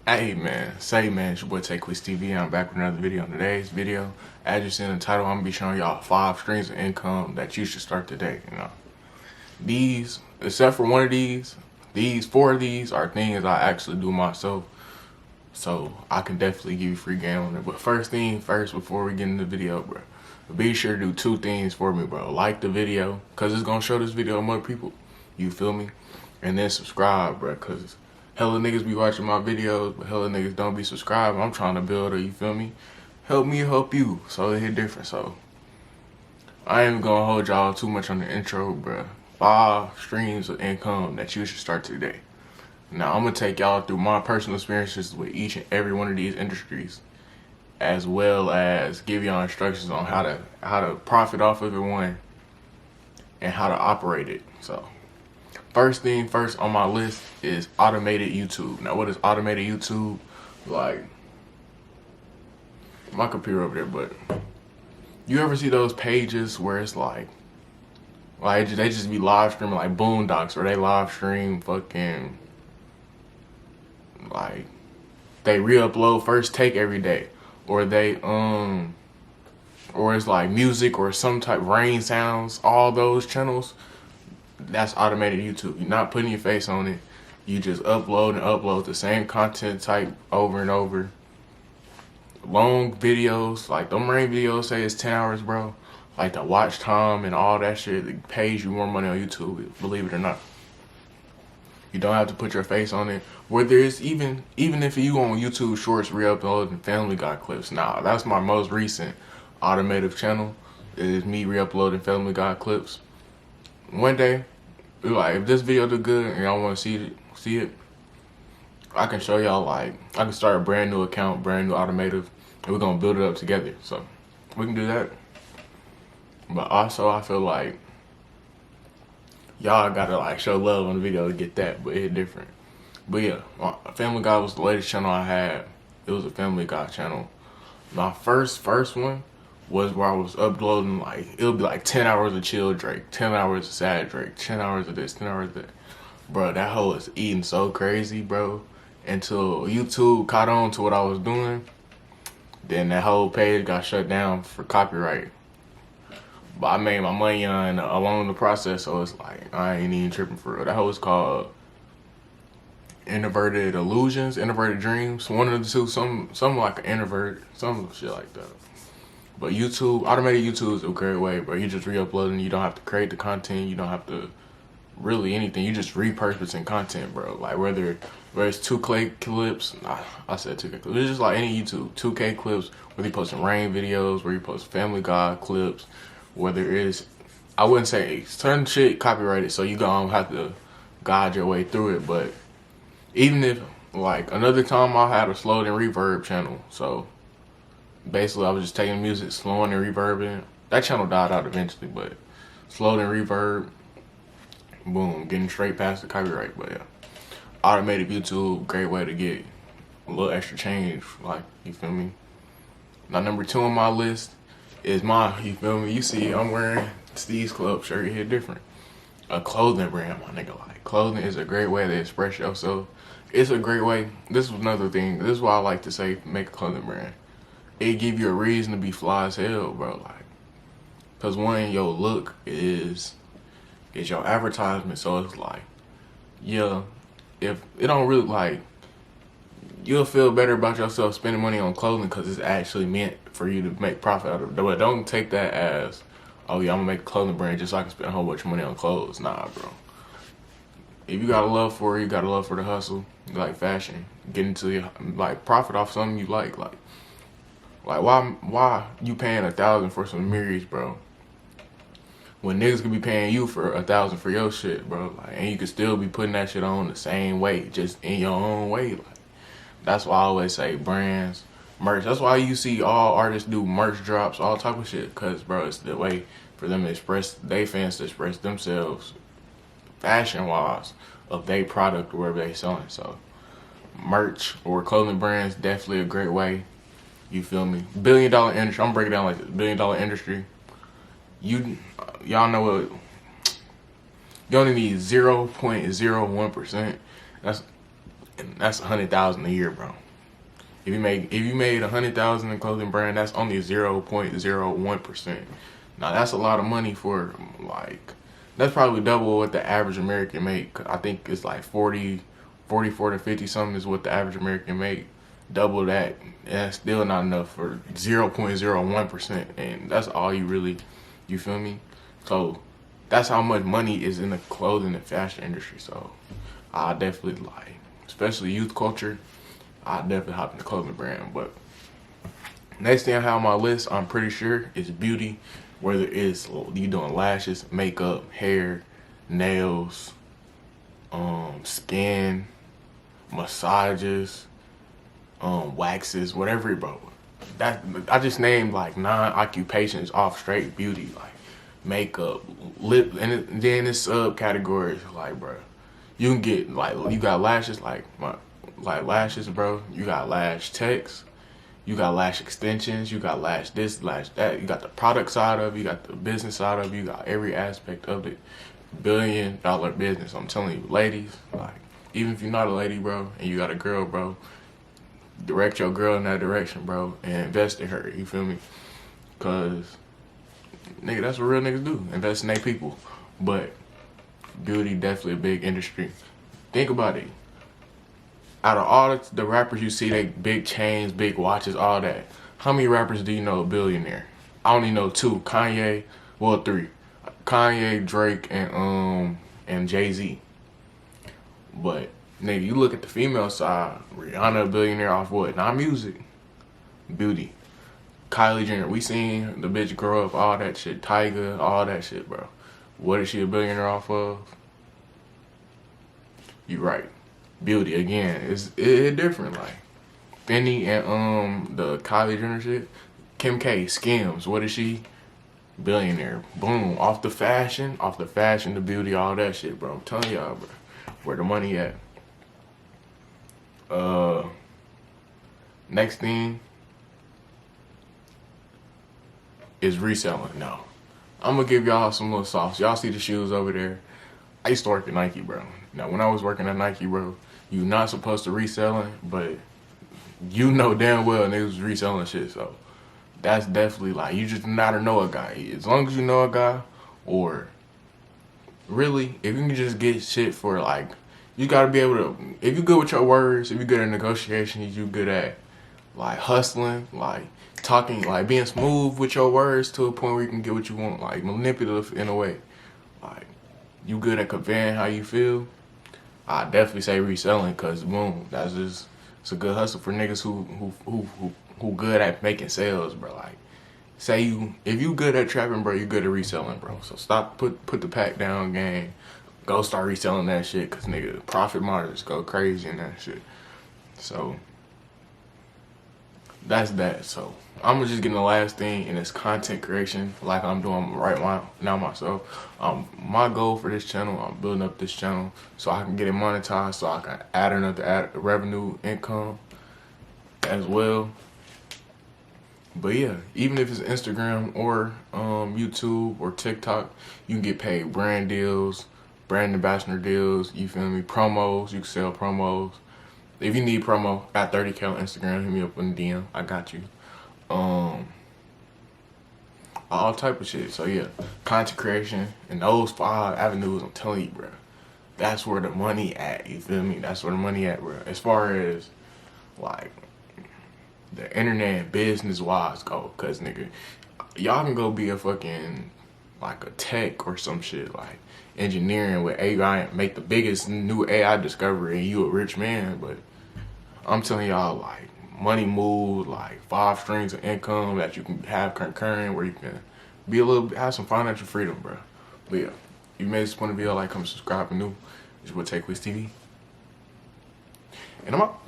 Hey man, it's your boy TechQuiz TV. I'm back with another video. In today's video, as you see in the title, I'm gonna be showing y'all 5 streams of income that you should start today. These, except for one of these 4 of these are things I actually do myself, so I can definitely give you free game on it. But first thing first, before we get into the video, bro, be sure to do 2 things for me, bro. Like the video, cause it's gonna show this video to more people. You feel me? And then subscribe, bro, cause hella niggas be watching my videos, but hella niggas don't be subscribing. I'm trying to build it, you feel me? Help me help you, so it hit different. So I ain't gonna hold y'all too much on the intro, bruh. 5 streams of income that you should start today. Now I'm gonna take y'all through my personal experiences with each and every one of these industries, as well as give y'all instructions on how to profit off of it, one, and how to operate it. So first thing first on my list is automated YouTube. Now, what is automated YouTube? Like, my computer over there, but you ever see those pages where it's like they just be live streaming like Boondocks, or they live stream fucking, like, they re-upload first take every day, or they or it's like music or some type rain sounds, all those channels. That's automated YouTube. You're not putting your face on it. You just upload the same content type over and over. Long videos, like them rain videos say it's 10 hours, bro. Like the watch time and all that shit, it pays you more money on YouTube, believe it or not. You don't have to put your face on it. Whether it's even if you go on YouTube Shorts re-uploading Family Guy clips. Nah, that's my most recent automated channel. It is me re-uploading Family Guy clips. One day, like, if this video do good and y'all want to see it, I can show y'all, like, I can start a brand new account, brand new automative, and we're gonna build it up together. So we can do that. But also, I feel like y'all gotta like show love on the video to get that, but it's different. But yeah, Family Guy was the latest channel I had. It was a Family Guy channel. My first one was where I was uploading, like, it would be like 10 hours of chill Drake, 10 hours of sad Drake, 10 hours of this, 10 hours of that. Bro, that hoe was eating so crazy, bro, until YouTube caught on to what I was doing. Then that whole page got shut down for copyright. But I made my money on along the process, so it's like, I ain't even tripping for real. That hoe was called Introverted Illusions, Introverted Dreams, one of the two, something like an introvert, some shit like that. But YouTube, automated YouTube is a great way, bro. You just re-uploading. You don't have to create the content. You don't have to really anything. You just repurposing content, bro. Like whether it's 2K clips. I said 2K clips. It's just like any YouTube. 2K clips, whether you posting rain videos, where you post Family Guy clips, whether it's, I wouldn't say certain shit copyrighted, so you gonna have to guide your way through it. But even if, like, another time I had a slowed and reverb channel, so basically I was just taking music, slowing and reverbing. That channel died out eventually, but slowed and reverb, boom, getting straight past the copyright. But yeah, automated YouTube, great way to get a little extra change, like, you feel me? Now, number 2 on my list is you feel me? You see I'm wearing Steve's Club shirt here, different. A clothing brand, my nigga. Like, clothing is a great way to express yourself. It's a great way. This is another thing. This is why I like to say make a clothing brand. It give you a reason to be fly as hell, bro. Like, cause one, your look is your advertisement. So it's like, yeah, if it don't really, like, you'll feel better about yourself spending money on clothing because it's actually meant for you to make profit out of it. But don't take that as, oh yeah, I'm gonna make a clothing brand just so I can spend a whole bunch of money on clothes. Nah, bro. If you got a love for it, you got a love for the hustle. You like fashion, get into like profit off something you like. Like, why you paying $1,000 for some mirrors, bro, when niggas could be paying you for $1,000 for your shit, bro? Like, and you could still be putting that shit on the same way, just in your own way. Like, that's why I always say brands, merch. That's why you see all artists do merch drops, all type of shit. Cause, bro, it's the way for them to express, they fans to express themselves, fashion wise, of their product or wherever they selling. So, merch or clothing brands, definitely a great way. You feel me? $1 billion industry. I'm breaking down like this. $1 billion industry. Y'all know what? You only need 0.01%. That's $100,000 a year, bro. If you made 100,000 in clothing brand, that's only 0.01%. Now that's a lot of money for like, that's probably double what the average American make. I think it's like 44 to 50 something is what the average American make. Double that, and that's still not enough for 0.01%, and that's all you really, you feel me? So that's how much money is in the clothing and fashion industry. So I definitely like, especially youth culture, I definitely hop in the clothing brand. But next thing I have on my list, I'm pretty sure, is beauty. Whether it's you doing lashes, makeup, hair, nails, skin, massages, waxes, whatever, bro. That I just named like 9 occupations off straight beauty, like makeup, lip, and then it's subcategories, like, bro. You can get like, you got lashes, like lashes, bro. You got lash techs, you got lash extensions, you got lash this, lash that. You got the product side of it, you got the business side of it, you got every aspect of it. $1 billion business. I'm telling you, ladies, like, even if you're not a lady, bro, and you got a girl, bro, direct your girl in that direction, bro, and invest in her. You feel me? Cause nigga, that's what real niggas do. Invest in their people. But beauty definitely a big industry. Think about it. Out of all the rappers you see, they big chains, big watches, all that. How many rappers do you know a billionaire? I only know 2. Kanye, well 3. Kanye, Drake, and Jay-Z. But nigga, you look at the female side, Rihanna a billionaire off what? Not music. Beauty. Kylie Jenner, we seen the bitch grow up, all that shit. Tyga, all that shit, bro. What is she a billionaire off of? You right. Beauty, again, it different, like. Fenty and the Kylie Jenner shit. Kim K, Skims, what is she? Billionaire. Boom. Off the fashion, the beauty, all that shit, bro. I'm telling y'all, bro. Where the money at? Next thing is reselling. No. I'm gonna give y'all some little sauce. Y'all see the shoes over there? I used to work at Nike, bro. Now, when I was working at Nike, bro, you're not supposed to reselling, but you know damn well niggas was reselling shit, so that's definitely like, you just gotta know a guy. As long as you know a guy, or really, if you can just get shit for like, you gotta be able to, if you good with your words, if you good at negotiations, you good at like hustling, like talking, like being smooth with your words to a point where you can get what you want, like manipulative in a way. Like, you good at conveying how you feel, I definitely say reselling, cause boom, that's just, it's a good hustle for niggas who good at making sales, bro. Like, say if you good at trapping, bro, you good at reselling, bro. So stop, put the pack down game, go start reselling that shit, cause nigga, profit margins go crazy in that shit. So that's that. So I'm gonna just get in the last thing, and it's content creation, like I'm doing right now myself. My goal for this channel, I'm building up this channel so I can get it monetized, so I can add another revenue income as well. But yeah, even if it's Instagram or YouTube or TikTok, you can get paid brand deals, brand ambassador deals, you feel me, promos, you can sell promos. If you need promo, got 30K on Instagram, hit me up in the DM, I got you. All type of shit. So yeah, content creation and those 5 avenues, I'm telling you, bro, that's where the money at, you feel me? That's where the money at, bro. As far as like the internet business wise go, cause nigga, y'all can go be a fucking like a tech or some shit, like engineering with AI and make the biggest new AI discovery, and you a rich man. But I'm telling y'all, like, money moves, like 5 streams of income that you can have concurrent, where you can be have some financial freedom, bro. But yeah, if you made this point of video, like, comment, subscribe, and new. It's what Take Quiz TV, and I'm out.